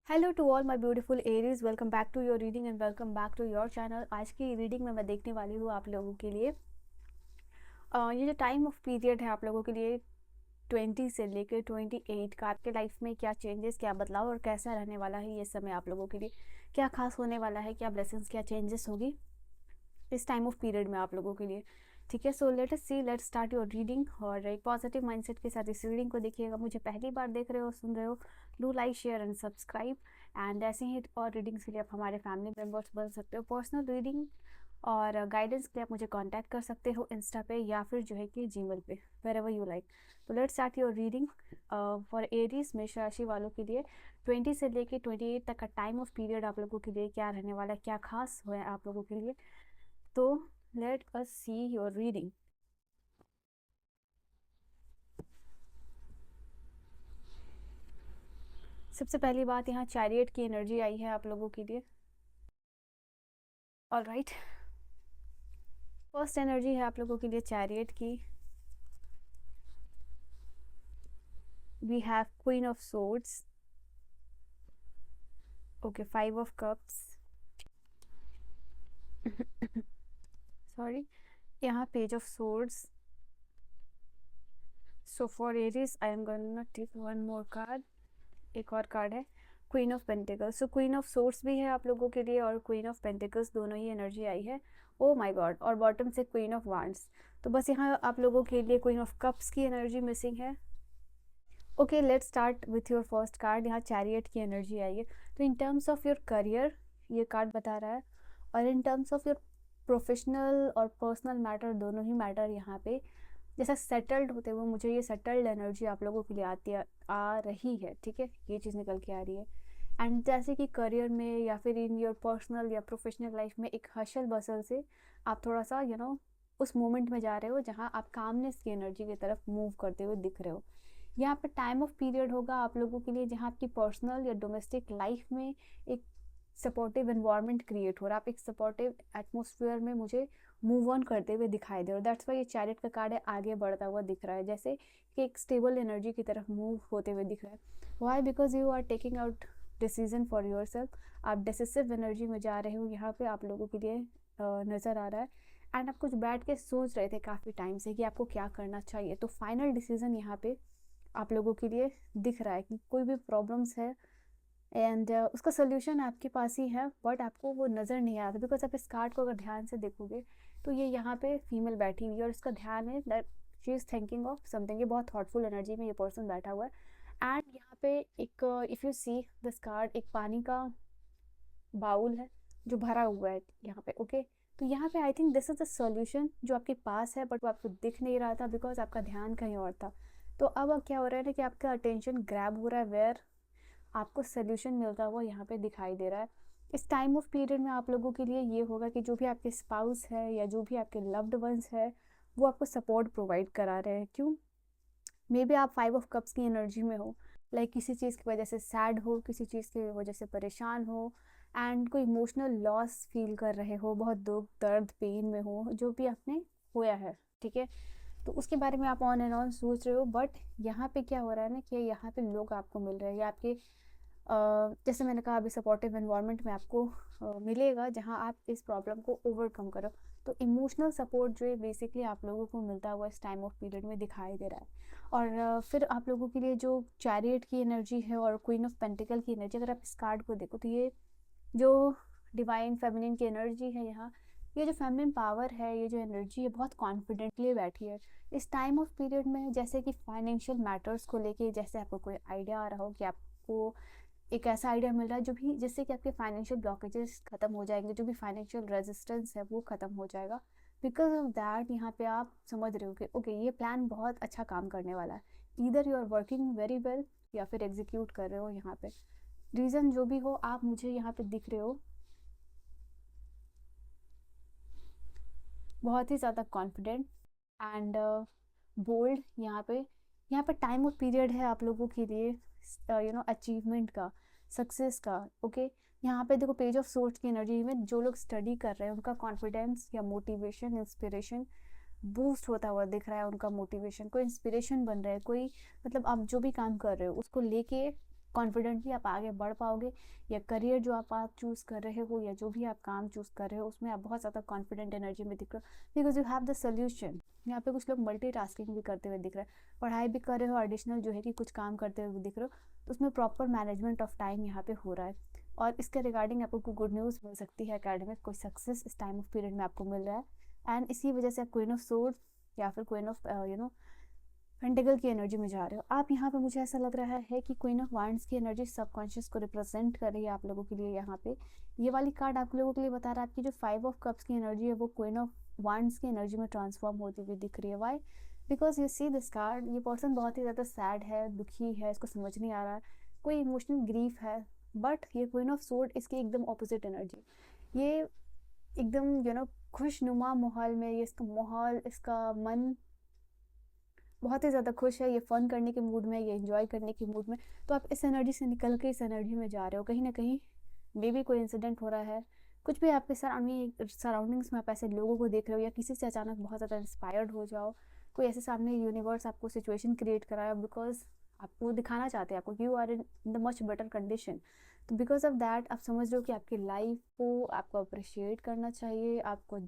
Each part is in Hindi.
Hello to all my beautiful Aries, welcome back to your reading and welcome back to your channel. आज की रीडिंग में मैं देखने वाली हूँ आप लोगों के लिए ये जो टाइम ऑफ पीरियड है आप लोगों के लिए 20 से लेकर 28 का आपके लाइफ में क्या चेंजेस, क्या बदलाव और कैसा रहने वाला है ये समय आप लोगों के लिए, क्या खास होने वाला है, क्या ब्लेसिंग्स, क्या चेंजेस होगी इस टाइम ऑफ पीरियड में आप लोगों के लिए। ठीक है, so let us see, let's start your reading. और एक पॉजिटिव माइंडसेट के साथ इस रीडिंग को देखिएगा। मुझे पहली बार देख रहे हो, सुन रहे हो, do like, share and subscribe. And ऐसे ही और रीडिंग्स के लिए आप हमारे फैमिली मेम्बर्स बन सकते हो। पर्सनल रीडिंग और गाइडेंस के लिए आप मुझे कांटेक्ट कर सकते हो इंस्टा पे या फिर जो है कि जीमेल पे, वेर एवर यू लाइक। तो let's start your reading for Aries, मेष राशि वालों के लिए 20 से लेके 28 तक का टाइम ऑफ पीरियड आप लोगों के लिए क्या रहने वाला है, क्या खास है आप लोगों के लिए। तो late us see your reading. सबसे पहली बात, यहाँ चैरियट की एनर्जी आई है आप लोगों के लिए। ऑल राइट, फर्स्ट एनर्जी है आप लोगों के लिए चैरियट की। We have queen of swords, okay, 5 of cups, sorry, यहाँ page of swords. So for Aries I am gonna take one more card, एक और कार्ड है queen of pentacles. So queen of swords भी है आप लोगों के लिए और क्वीन ऑफ पेंटिकल्स, दोनों ही एनर्जी आई है। ओ माय गॉड, और बॉटम से क्वीन ऑफ वांड्स। तो बस यहाँ आप लोगों के लिए क्वीन ऑफ कप्स की एनर्जी मिसिंग है। Okay, let's start with your first card. यहाँ चैरियट की एनर्जी आई है। तो in terms of your career ये कार्ड बता रहा है, और in terms of your professional और पर्सनल मैटर, दोनों ही मैटर यहाँ पे जैसा सेटल्ड होते हुए मुझे ये सेटल्ड एनर्जी आप लोगों के लिए आ रही है। ठीक है, ये चीज़ निकल के आ रही है। एंड जैसे कि करियर में या फिर इन योर पर्सनल या प्रोफेशनल लाइफ में एक हसल बसल से आप थोड़ा सा उस मोमेंट में जा रहे हो जहाँ आप कामनेस की एनर्जी की तरफ मूव करते हुए दिख रहे हो। यहाँ पर टाइम ऑफ पीरियड होगा आप लोगों के लिए जहाँ आपकी पर्सनल या डोमेस्टिक लाइफ में एक सपोर्टिव एनवायरनमेंट क्रिएट हो रहा है। आप एक सपोर्टिव एटमोसफियर में मुझे मूव ऑन करते हुए दिखाई दे रहे हो। दैट्स वाई ये चैरियट का कार्ड है, आगे बढ़ता हुआ दिख रहा है, जैसे कि एक स्टेबल एनर्जी की तरफ मूव होते हुए दिख रहा है। Why? Because you are taking out decision for yourself. आप डिसिसिव एनर्जी में जा रहे हो, यहाँ पे आप लोगों के लिए नज़र आ रहा है। एंड आप कुछ बैठ के सोच रहे थे काफ़ी टाइम से कि आपको क्या करना चाहिए। तो फाइनल डिसीजन यहाँ पे आप लोगों के लिए दिख रहा है कि कोई भी प्रॉब्लम्स है एंड उसका सोल्यूशन आपके पास ही है, बट आपको वो नज़र नहीं आता। बिकॉज आप इस कार्ड को अगर ध्यान से देखोगे तो ये यहाँ पे फीमेल बैठी हुई है और इसका ध्यान है that she is thinking of something. ये बहुत थॉटफुल एनर्जी में ये पर्सन बैठा हुआ है। एंड यहाँ पे एक if you see this card, एक पानी का बाउल है जो भरा हुआ है यहाँ पे। ओके, तो यहाँ पे I think this is the solution जो आपके पास है, बट वो आपको दिख नहीं रहा था बिकॉज आपका ध्यान कहीं और था। तो अब क्या हो रहा है ना कि आपका अटेंशन ग्रैब हो रहा है, वेयर आपको सोल्यूशन मिलता हुआ यहाँ पे दिखाई दे रहा है। इस टाइम ऑफ पीरियड में आप लोगों के लिए ये होगा कि जो भी आपके स्पाउस है या जो भी आपके लव्ड वंस है वो आपको सपोर्ट प्रोवाइड करा रहे हैं। क्यों? मे बी आप 5 ऑफ कप्स की एनर्जी में हो, लाइक किसी चीज़ की वजह से सैड हो, किसी चीज़ की वजह से परेशान हो, एंड कोई इमोशनल लॉस फील कर रहे हो, बहुत दुख दर्द पेन में हो, जो भी आपने होया है। ठीक है, तो उसके बारे में आप ऑन एंड ऑन सोच रहे हो। बट यहाँ पे क्या हो रहा है ना कि यहाँ पे लोग आपको मिल रहे हैं या आपके जैसे मैंने कहा अभी सपोर्टिव एनवायरनमेंट में आपको मिलेगा जहाँ आप इस प्रॉब्लम को ओवरकम करो। तो इमोशनल सपोर्ट जो है बेसिकली आप लोगों को मिलता हुआ इस टाइम ऑफ पीरियड में दिखाई दे रहा है। और फिर आप लोगों के लिए जो चैरियट की एनर्जी है और क्वीन ऑफ पेंटिकल की एनर्जी, अगर आप इस कार्ड को देखो तो ये जो डिवाइन फेमिनिन की एनर्जी है यहाँ, ये जो फेमिनिन पावर है, ये जो एनर्जी है बहुत कॉन्फिडेंटली बैठी है इस टाइम ऑफ पीरियड में। जैसे कि फाइनेंशियल मैटर्स को लेके जैसे आपको कोई आइडिया आ रहा हो कि आपको एक ऐसा आइडिया मिल रहा है जो भी जिससे कि आपके फाइनेंशियल ब्लॉकेजेस खत्म हो जाएंगे, जो भी फाइनेंशियल रेजिस्टेंस है वो खत्म हो जाएगा। बिकॉज ऑफ दैट यहाँ पे आप समझ रहे हो कि ओके ये प्लान बहुत अच्छा काम करने वाला है। Either you are working very well या फिर एग्जीक्यूट कर रहे हो। यहाँ पे रीज़न जो भी हो, आप मुझे यहाँ पे दिख रहे हो बहुत ही ज़्यादा कॉन्फिडेंट एंड बोल्ड। यहाँ पे टाइम ऑफ पीरियड है आप लोगों के लिए अचीवमेंट का, सक्सेस का। ओके, यहाँ पे देखो पेज ऑफ सोर्ड्स की एनर्जी में जो लोग स्टडी कर रहे हैं उनका कॉन्फिडेंस या मोटिवेशन, इंस्पिरेशन बूस्ट होता हुआ दिख रहा है। उनका मोटिवेशन, कोई इंस्पिरेशन बन रहा है, कोई मतलब आप जो भी काम कर रहे हो उसको लेके कॉन्फिडेंटली आप आगे बढ़ पाओगे, या करियर जो आप चूज़ कर रहे हो या जो भी आप काम चूज़ कर रहे हो उसमें आप बहुत ज़्यादा कॉन्फिडेंट एनर्जी में दिख रहे हो, because you have the solution. यहाँ पे कुछ लोग मल्टीटास्किंग भी करते हुए दिख रहे हैं, पढ़ाई भी कर रहे हो, एडिशनल जो है कि कुछ काम करते हुए भी दिख रहे हो, तो उसमें प्रॉपर मैनेजमेंट ऑफ टाइम यहाँ पे हो रहा है। और इसके रिगार्डिंग आपको कोई गुड न्यूज़ मिल सकती है, एकेडमिक कोई सक्सेस इस टाइम ऑफ पीरियड में आपको मिल रहा है। एंड इसी वजह से आप क्वीन ऑफ सोर्ड्स या फिर क्वीन ऑफ पेंटिकल की एनर्जी में जा रहे हो आप। यहाँ पे मुझे ऐसा लग रहा है कि क्वीन ऑफ वांड्स की एनर्जी सबकॉन्शियस को रिप्रेजेंट कर रही है आप लोगों के लिए। यहाँ पे ये वाली कार्ड आप लोगों के लिए बता रहा है आपकी जो 5 ऑफ कप्स की एनर्जी है वो क्वीन ऑफ वांड्स की एनर्जी में ट्रांसफॉर्म होती हुई दिख रही है। Why? Because you see this card, ये पर्सन बहुत ही ज़्यादा सैड है, दुखी है, इसको समझ नहीं आ रहा है, कोई इमोशनल ग्रीफ है। बट ये क्वीन ऑफ सोर्ड इसकी एकदम ऑपोजिट एनर्जी, ये एकदम खुशनुमा माहौल में, ये इसका माहौल, इसका मन बहुत ही ज़्यादा खुश है, ये फन करने के मूड में, ये एंजॉय करने के मूड में। तो आप इस एनर्जी से निकल के इस एनर्जी में जा रहे हो। कहीं ना कहीं मे भी कोई इंसिडेंट हो रहा है, कुछ भी आपके सराउंडिंग्स में आप ऐसे लोगों को देख रहे हो, या किसी से अचानक बहुत ज़्यादा इंस्पायर्ड हो जाओ, कोई ऐसे सामने यूनिवर्स आपको सिचुएशन क्रिएट कराया बिकॉज आपको दिखाना चाहते हैं आपको you are in the much better condition. तो बिकॉज ऑफ दैट आप समझ रहे हो कि आपकी लाइफ को आपको अप्रिशिएट करना चाहिए, आपको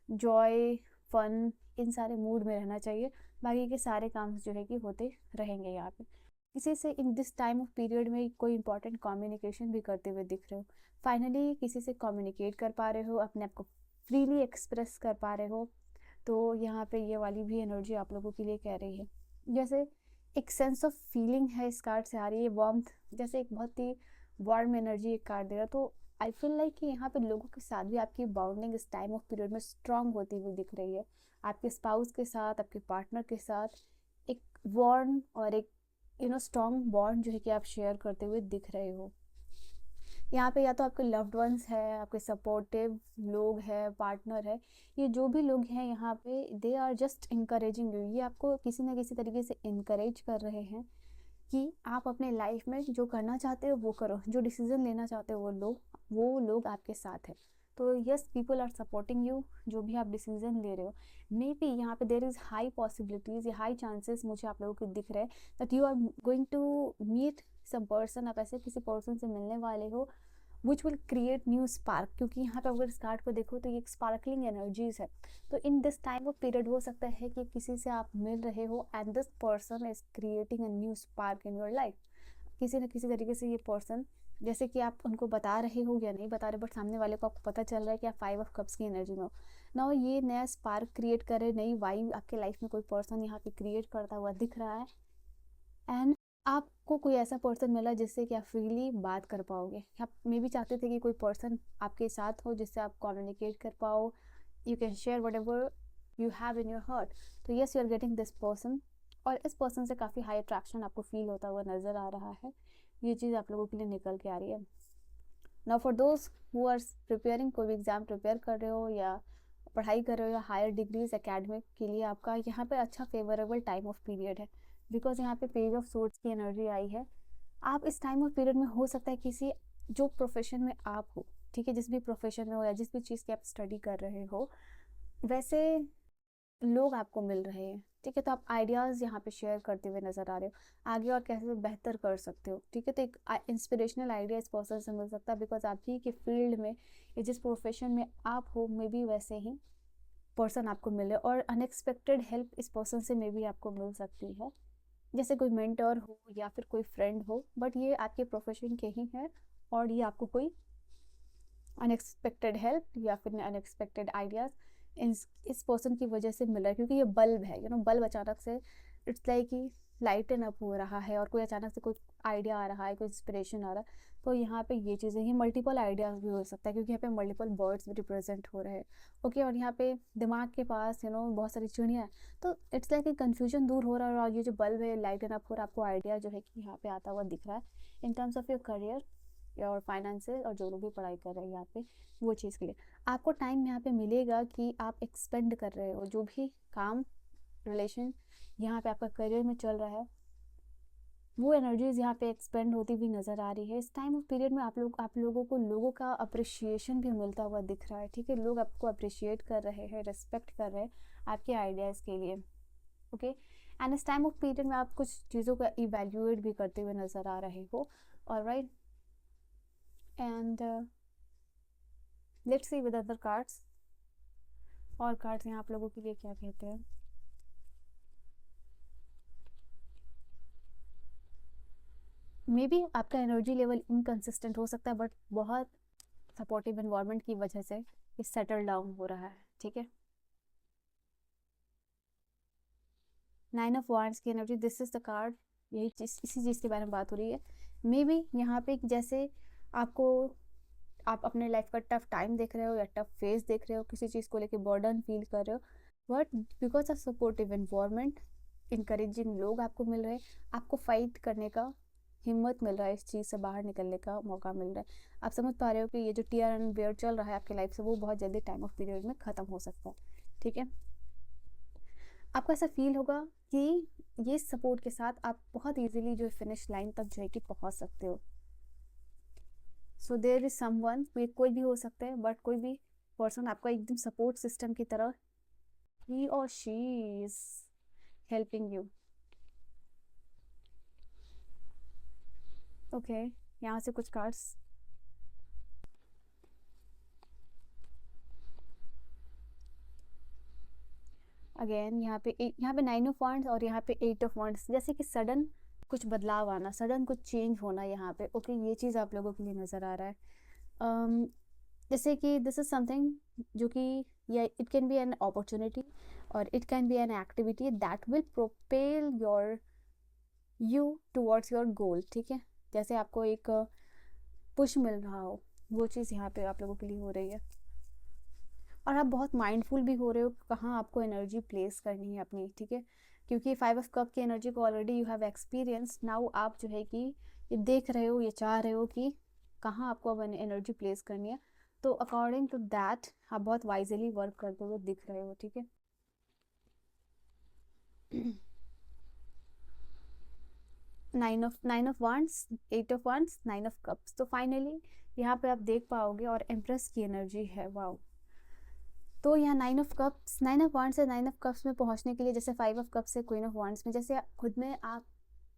जॉय फन इन सारे मूड में रहना चाहिए, बाकी के सारे काम जो है कि होते रहेंगे। यहाँ पे किसी से in this time of period में कोई इंपॉर्टेंट कम्युनिकेशन भी करते हुए दिख रहे हो, फाइनली किसी से कम्युनिकेट कर पा रहे हो, अपने आप को फ्रीली एक्सप्रेस कर पा रहे हो। तो यहाँ पे ये वाली भी एनर्जी आप लोगों के लिए कह रही है, जैसे एक सेंस ऑफ फीलिंग है इस कार्ड से आ रही है, वार्मथ, जैसे एक बहुत ही वार्म एनर्जी एक कार्ड दे रहा। तो आई फील लाइक कि यहाँ पे लोगों के साथ भी आपकी बाउंडिंग इस टाइम ऑफ पीरियड में स्ट्रांग होती हुई दिख रही है। आपके स्पाउस के साथ, आपके पार्टनर के साथ एक वार्म और एक स्ट्रांग बॉन्ड जो है कि आप शेयर करते हुए दिख रहे हो। यहाँ पे या तो आपके लव्ड वंस है, आपके सपोर्टिव लोग हैं, पार्टनर है, ये जो भी लोग हैं यहाँ पे they are just encouraging you, ये आपको किसी ना किसी तरीके से इनकरेज कर रहे हैं कि आप अपने लाइफ में जो करना चाहते हो वो करो, जो डिसीजन लेना चाहते हो वो लोग आपके साथ हैं। तो yes, people are supporting you, जो भी आप डिसीजन ले रहे हो। मे बी यहाँ पे देर इज़ हाई पॉसिबिलिटीज़ या हाई चांसेस मुझे आप लोगों को दिख रहे हैं that you are going to meet some person, आप ऐसे किसी पर्सन से मिलने वाले हो which will create new spark, क्योंकि यहाँ पे अगर इस कार्ड को देखो तो ये एक स्पार्कलिंग एनर्जीज है। तो in this time of period हो सकता है कि किसी से आप मिल रहे हो and this person is creating a new spark in your life. किसी न किसी तरीके से ये पर्सन, जैसे कि आप उनको बता रहे हो या नहीं बता रहे, बट सामने वाले को आपको पता चल रहा है कि आप 5 ऑफ कप्स की एनर्जी में हो ना, ये नया स्पार्क क्रिएट करे, नई वाइब आपके लाइफ में कोई पर्सन यहाँ पे क्रिएट करता हुआ दिख रहा है। एंड आपको कोई ऐसा पर्सन मिला जिससे कि आप फ्रीली बात कर पाओगे। आप मे भी चाहते थे कि कोई पर्सन आपके साथ हो जिससे आप कम्युनिकेट कर पाओ, you can share whatever you have in your heart. तो yes, you are getting this person, और इस पर्सन से काफ़ी हाई अट्रैक्शन आपको फील होता हुआ नज़र आ रहा है। ये चीज़ आप लोगों के लिए निकल के आ रही है। Now for those who are preparing, कोई भी एग्ज़ाम प्रिपेयर कर रहे हो या पढ़ाई कर रहे हो या हायर डिग्रीज एकेडमिक के लिए, आपका यहाँ पे अच्छा फेवरेबल टाइम ऑफ पीरियड है, बिकॉज यहाँ पे पेज ऑफ सोर्ड्स की एनर्जी आई है। आप इस टाइम ऑफ पीरियड में हो सकता है किसी जो प्रोफेशन में आप हो, ठीक है, जिस भी प्रोफेशन में हो या जिस भी चीज़ की आप स्टडी कर रहे हो, वैसे लोग आपको मिल रहे हैं, ठीक है। तो आप आइडियाज़ यहाँ पे शेयर करते हुए नज़र आ रहे हो, आगे और कैसे बेहतर कर सकते हो, ठीक है। तो एक इंस्पिरेशनल आइडिया इस पर्सन से मिल सकता है, बिकॉज आप ही के फील्ड में या जिस प्रोफेशन में आप हो मे बी वैसे ही पर्सन आपको मिले, और अनएक्सपेक्टेड हेल्प इस पर्सन से मे बी आपको मिल सकती है, जैसे कोई मेंटर हो या फिर कोई फ्रेंड हो, बट ये आपके प्रोफेशन के ही है और ये आपको कोई अनएक्सपेक्टेड हेल्प या फिर अनएक्सपेक्टेड आइडियाज़ इस पर्सन की वजह से मिल रहा है, क्योंकि ये बल्ब है, बल्ब अचानक से इट्स लाइक कि लाइटन अप हो रहा है, और कोई अचानक से कोई आइडिया आ रहा है, कोई इंस्पिरेशन आ रहा है। तो यहाँ पे ये चीज़ें ही मल्टीपल आइडियाज़ भी हो सकता है, क्योंकि यहाँ पे मल्टीपल बर्ड्स भी रिप्रेजेंट हो रहे हैं, ओके। और यहाँ पे दिमाग के पास बहुत सारी चिड़ियाँ हैं, तो इट्स लाइक कि कन्फ्यूजन दूर हो रहा है, और ये जो बल्ब है लाइटन अप हो रहा है, आपको आइडिया जो है कि यहाँ पे आता हुआ दिख रहा है in terms of your career और फाइनेंसेस, और जो लोग भी पढ़ाई कर रहे हैं यहाँ पे वो चीज़ के लिए आपको टाइम यहाँ पे मिलेगा कि आप एक्सपेंड कर रहे हो, जो भी काम रिलेशन यहाँ पे आपका करियर में चल रहा है, वो एनर्जीज यहाँ पे एक्सपेंड होती हुई नज़र आ रही है। इस टाइम ऑफ पीरियड में आप लोगों को लोगों का अप्रिशिएशन भी मिलता हुआ दिख रहा है, ठीक है। लोग आपको अप्रिशिएट कर रहे हैं, रिस्पेक्ट कर रहे हैं आपके आइडियाज़ के लिए, ओके। एंड इस टाइम ऑफ पीरियड में आप कुछ चीज़ों का इवेल्युएट भी करते हुए नज़र आ रहे हो. Alright, and let's see with other cards. और कार्ड्स यहाँ आप लोगों के लिए क्या कहते हैं. मे बी आपका एनर्जी लेवल इनकंसिस्टेंट हो सकता है, बट बहुत सपोर्टिव एनवायरनमेंट की वजह से ये सेटल डाउन हो रहा है. ठीक है, 9 ऑफ वांड्स की energy, this is the card. यही चीज़, इसी चीज़ के बारे में बात हो रही है. मे बी यहाँ पे जैसे आपको, आप अपने लाइफ का टफ टाइम देख रहे हो या टफ फेज देख रहे हो, किसी चीज़ को लेके बर्डन फील कर रहे हो, but because of supportive environment, encouraging लोग आपको मिल रहे हैं, आपको फाइट करने का हिम्मत मिल रहा है, इस चीज़ से बाहर निकलने का मौका मिल रहा है. आप समझ पा रहे हो कि ये जो टीयर एंड वेयर चल रहा है आपकी लाइफ से, वो बहुत जल्दी टाइम ऑफ पीरियड में ख़त्म हो सकता है. ठीक है, आपको ऐसा फील होगा कि ये सपोर्ट के साथ आप बहुत इजीली जो फिनिश लाइन तक जो है कि पहुंच सकते हो. सो देयर इज समवन, कोई भी हो सकता है, बट कोई भी पर्सन आपका एकदम सपोर्ट सिस्टम की तरह, ही और she is helping you. Okay, यहाँ से कुछ कार्ड्स. अगेन यहाँ पे 9 ऑफ वांड्स और यहाँ पे 8 ऑफ वांड्स, जैसे कि सडन कुछ बदलाव आना, सडन कुछ चेंज होना यहाँ पे. ओके, ये चीज़ आप लोगों के लिए नज़र आ रहा है. जैसे कि दिस इज समथिंग जो कि it can be an opportunity और it can be an activity that will propel you towards your goal. ठीक है, जैसे आपको एक पुश मिल रहा हो, वो चीज़ यहाँ पे आप लोगों के लिए हो रही है. और आप बहुत माइंडफुल भी हो रहे हो कहाँ आपको एनर्जी प्लेस करनी है अपनी. ठीक है, क्योंकि 5 ऑफ कप की एनर्जी को already you have experience. Now आप जो है कि ये देख रहे हो, ये चाह रहे हो कि कहाँ आपको अब एनर्जी प्लेस करनी है. तो अकॉर्डिंग टू दैट आप बहुत वाइजली वर्क करते हुए दिख रहे हो. ठीक है, 9 of wands, 8 of wands, 9 of cups. तो फाइनली यहाँ पे आप देख पाओगे, और एम्प्रेस की एनर्जी है. वाओ, तो यहाँ 9 ऑफ कप्स, 9 ऑफ वांड्स से 9 ऑफ कप्स में पहुँचने के लिए, जैसे 5 ऑफ कप्स से क्वीन ऑफ वांड्स में, जैसे खुद में आप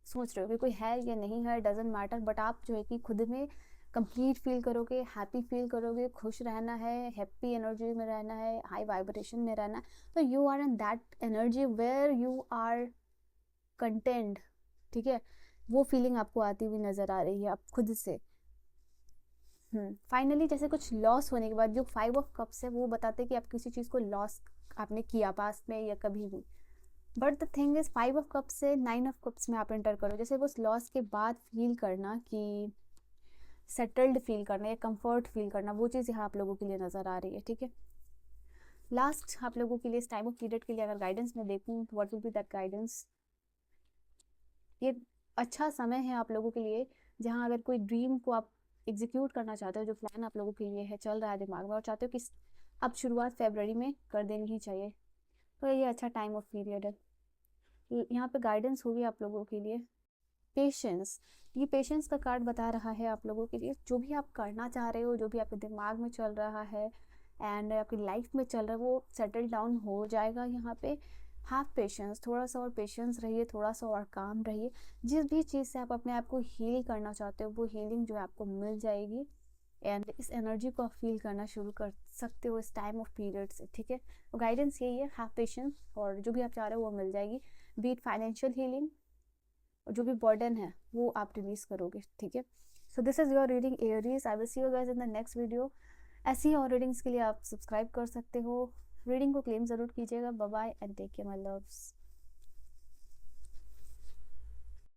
सोच रहे हो कि कोई है या नहीं है, डजेंट मैटर, बट आप जो है कि खुद में कंप्लीट फील करोगे, हैप्पी फील करोगे, खुश रहना है, हैप्पी एनर्जी में रहना है, हाई वाइब्रेशन में रहना है. तो you are in that energy where you are content. ठीक है, वो फीलिंग आपको आती हुई नज़र आ रही है आप खुद से. फाइनली जैसे कुछ लॉस होने के बाद, जो 5 ऑफ कप्स है वो बताते हैं कि आप किसी चीज़ को लॉस आपने किया पास्ट में या कभी भी. But the thing is 5 of cups से 9 ऑफ कप्स में आप एंटर करो, जैसे उस लॉस के बाद फील करना कि सेटल्ड फील करना या कंफर्ट फील करना, वो चीज़ यहाँ आप लोगों के लिए नज़र आ रही है. ठीक है, लास्ट आप लोगों के लिए इस टाइम ऑफ पीरियड के लिए अगर गाइडेंस में देखूँ, what will be that guidance. ये अच्छा समय है आप लोगों के लिए, जहाँ अगर कोई ड्रीम को आप एग्जीक्यूट करना चाहते हो, जो प्लान आप लोगों के लिए है, चल रहा है दिमाग में, और चाहते हो कि अब शुरुआत फरवरी में कर देनी ही चाहिए, तो ये अच्छा टाइम ऑफ पीरियड है. यहाँ पे गाइडेंस होगी आप लोगों के लिए. पेशेंस, ये पेशेंस का कार्ड बता रहा है आप लोगों के लिए, जो भी आप करना चाह रहे हो, जो भी आपके दिमाग में चल रहा है एंड आपकी लाइफ में चल रहा है, वो सेटल डाउन हो जाएगा. यहाँ पे हैव पेशेंस, थोड़ा सा और पेशेंस रहिए, थोड़ा सा और काम रहिए. जिस भी चीज़ से आप अपने आप को हील करना चाहते हो, वो हीलिंग जो है आपको मिल जाएगी, एंड इस एनर्जी को आप फील करना शुरू कर सकते हो इस टाइम ऑफ पीरियड से. ठीक है, तो गाइडेंस यही है, हैव पेशेंस, और जो भी आप चाह रहे हो वो मिल जाएगी. बीट फाइनेंशियल हीलिंग, और जो भी बर्डन है वो आप रिलीज करोगे. ठीक है, so this is your reading Aries. I will see you guys in the next video. ऐसी और रीडिंग्स के लिए आप सब्सक्राइब कर सकते हो. रीडिंग को क्लेम ज़रूर कीजिएगा. Bye bye and take care my loves.